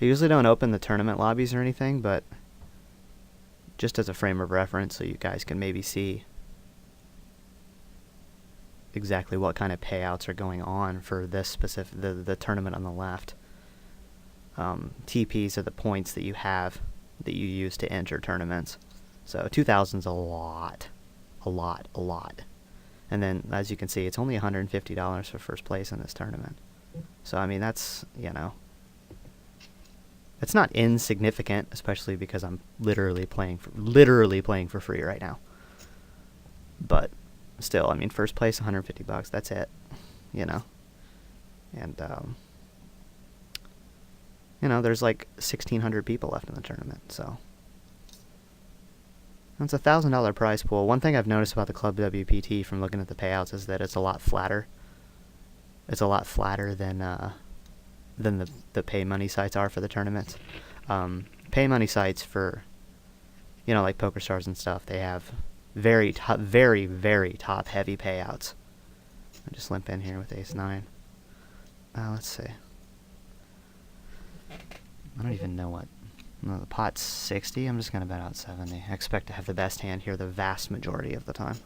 I usually don't open the tournament lobbies or anything, but just as a frame of reference so you guys can maybe see exactly what kind of payouts are going on for this specific, the tournament on the left. TPs are the points that you have that you use to enter tournaments. So 2,000's a lot. And then, as you can see, it's only $150 for first place in this tournament. So, I mean, that's, you know, it's not insignificant, especially because I'm literally playing for free right now. But still, I mean, first place, $150, that's it, you know. And, you know, there's like 1,600 people left in the tournament, so it's a $1,000 prize pool. One thing I've noticed about the ClubWPT from looking at the payouts is that it's a lot flatter. It's a lot flatter than the pay money sites are for the tournaments. Pay money sites for, you know, like PokerStars and stuff, they have very top heavy payouts. I'll just limp in here with ace 9. Let's see. I don't even know what. No, the pot's 60. I'm just going to bet out 70. I expect to have the best hand here the vast majority of the time.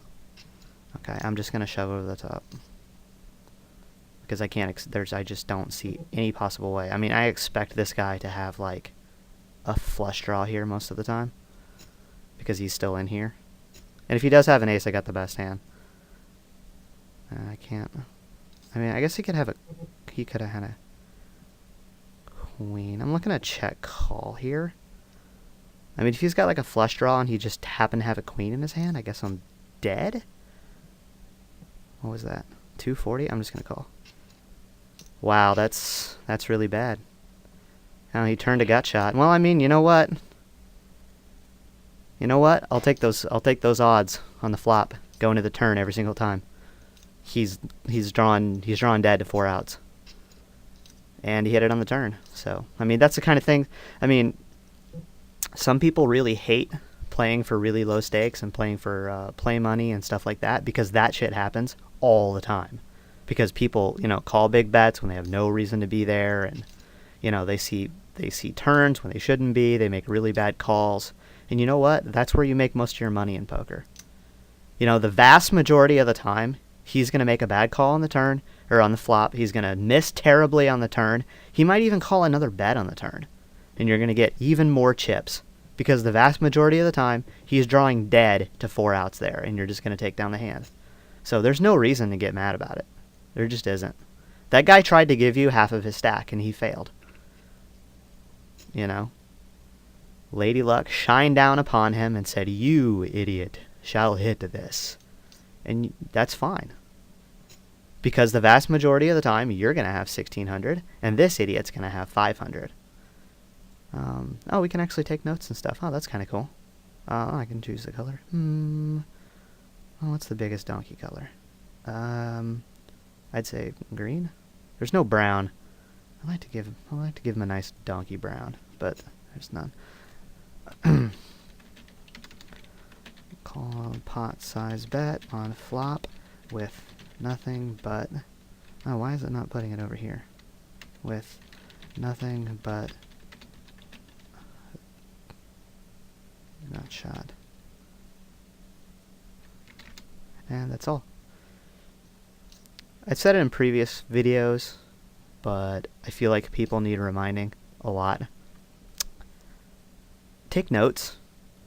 Okay, I'm just going to shove over the top. Because I can't, I just don't see any possible way. I mean, I expect this guy to have, like, a flush draw here most of the time. Because he's still in here. And if he does have an ace, I got the best hand. I can't. I mean, I guess he could have he could have had a queen. I'm looking at check call here. I mean, if he's got like a flush draw and he just happened to have a queen in his hand, I guess I'm dead. What was that? 240? I'm just gonna call. Wow, that's really bad. Now he turned a gut shot. Well, I mean, you know what? You know what? I'll take those odds on the flop going to the turn every single time. He's drawn dead to 4 outs. And he hit it on the turn. So, I mean, that's the kind of thing. I mean, some people really hate playing for really low stakes and playing for play money and stuff like that because that shit happens all the time. Because people, you know, call big bets when they have no reason to be there, and you know, they see turns when they shouldn't be. They make really bad calls. And you know what? That's where you make most of your money in poker. You know, the vast majority of the time, he's going to make a bad call on the turn, or on the flop. He's going to miss terribly on the turn. He might even call another bet on the turn. And you're going to get even more chips. Because the vast majority of the time, he's drawing dead to 4 outs there, and you're just going to take down the hand. So there's no reason to get mad about it. There just isn't. That guy tried to give you half of his stack, and he failed. You know? Lady Luck shined down upon him and said, "You, idiot, shall hit this." And that's fine. Because the vast majority of the time, you're going to have 1,600, and this idiot's going to have 500. Oh, we can actually take notes and stuff. Oh, that's kind of cool. I can choose the color. Oh, what's the biggest donkey color? I'd say green. There's no brown. I like to give him a nice donkey brown, but there's none. Call pot size bet on flop with nothing but. Oh, why is it not putting it over here? With nothing but not shot. And that's all. I've said it in previous videos, but I feel like people need reminding a lot. Take notes.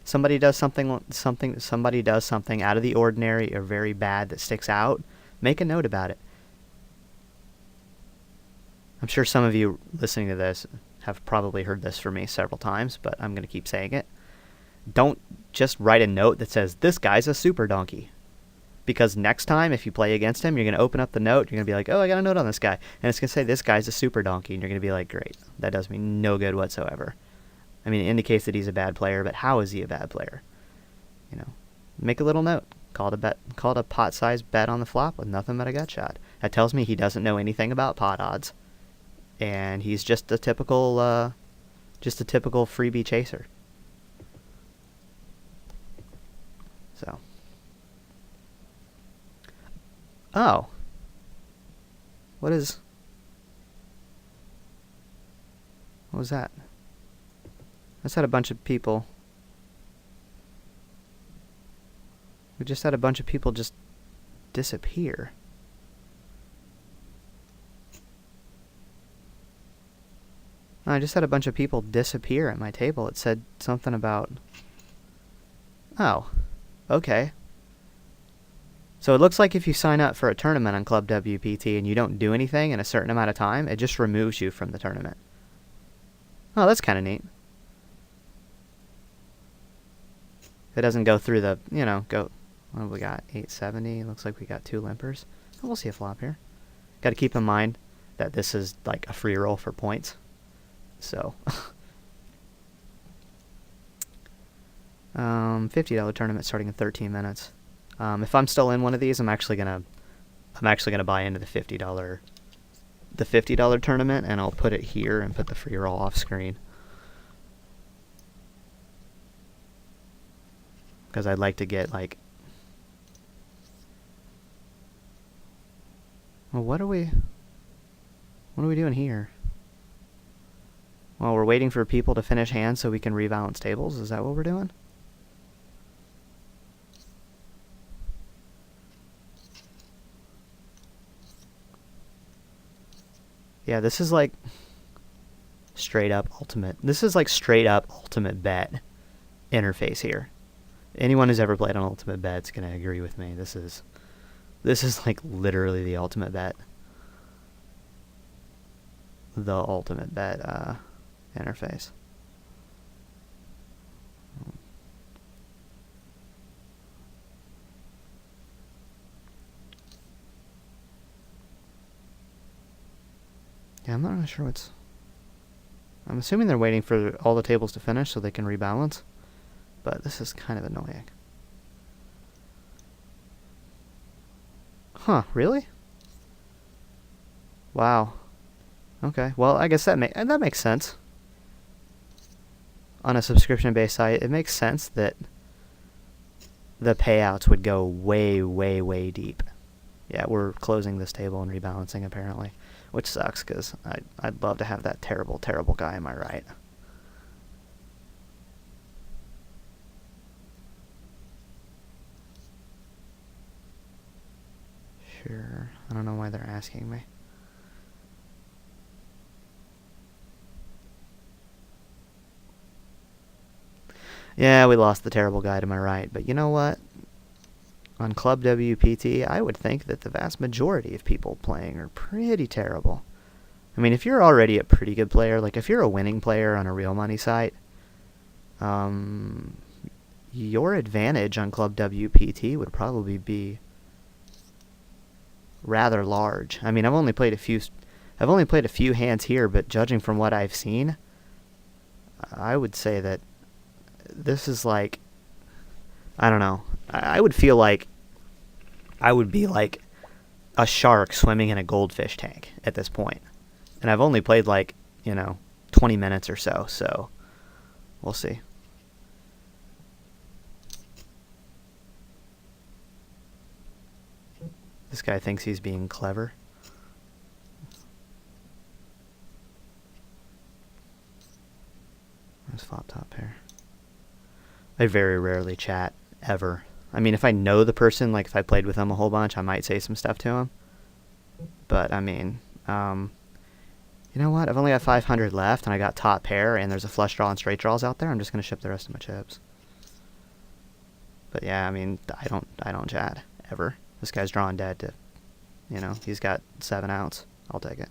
Somebody does something out of the ordinary or very bad that sticks out. Make a note about it. I'm sure some of you listening to this have probably heard this from me several times, but I'm going to keep saying it. Don't just write a note that says, "This guy's a super donkey." Because next time, if you play against him, you're going to open up the note, you're going to be like, "Oh, I got a note on this guy." And it's going to say, "This guy's a super donkey." And you're going to be like, "Great. That does me no good whatsoever." I mean, it indicates that he's a bad player, but how is he a bad player? You know, make a little note. Call it a pot-sized bet on the flop with nothing but a gut shot. That tells me he doesn't know anything about pot odds. And he's just a typical freebie chaser. So. Oh. What What was that? I just had a bunch of people. We just had a bunch of people just disappear. I just had a bunch of people disappear at my table. It said something about... Oh, okay. So it looks like if you sign up for a tournament on ClubWPT and you don't do anything in a certain amount of time, it just removes you from the tournament. Oh, that's kind of neat. It doesn't go through the, you know, go... What have we got? 870. Looks like we got 2 limpers. Oh, we'll see a flop here. Got to keep in mind that this is like a free roll for points. So, $50 tournament starting in 13 minutes. If I'm still in one of these, I'm actually gonna buy into the $50 tournament, and I'll put it here and put the free roll off screen because I'd like to get like. Well, what are we doing here? Well, we're waiting for people to finish hands so we can rebalance tables. Is that what we're doing? Yeah, this is like straight up ultimate. This is like straight up ultimate bet interface here. Anyone who's ever played on ultimate bet's gonna agree with me. This is like literally the ultimate bet. The ultimate bet interface. Yeah, I'm not really sure what's... I'm assuming they're waiting for all the tables to finish so they can rebalance, but this is kind of annoying. Huh, really? Wow. Okay, well, I guess that makes sense. On a subscription-based site, it makes sense that the payouts would go way, way, way deep. Yeah, we're closing this table and rebalancing, apparently, which sucks, because I'd love to have that terrible, terrible guy on my right. Sure. I don't know why they're asking me. Yeah, we lost the terrible guy to my right, but you know what? On ClubWPT, I would think that the vast majority of people playing are pretty terrible. I mean, if you're already a pretty good player, like if you're a winning player on a real money site, your advantage on ClubWPT would probably be rather large. I mean, I've only played a few hands here, but judging from what I've seen, I would say that this is like, I don't know. I would feel like I would be like a shark swimming in a goldfish tank at this point. And I've only played like, 20 minutes or so, so we'll see. This guy thinks he's being clever. Where's flop top pair? I very rarely chat, ever. I mean, if I know the person, like if I played with them a whole bunch, I might say some stuff to them. But, I mean, you know what? I've only got 500 left, and I got top pair, and there's a flush draw and straight draws out there. I'm just going to ship the rest of my chips. But, yeah, I mean, I don't chat, ever. This guy's drawing dead to, he's got 7 outs. I'll take it.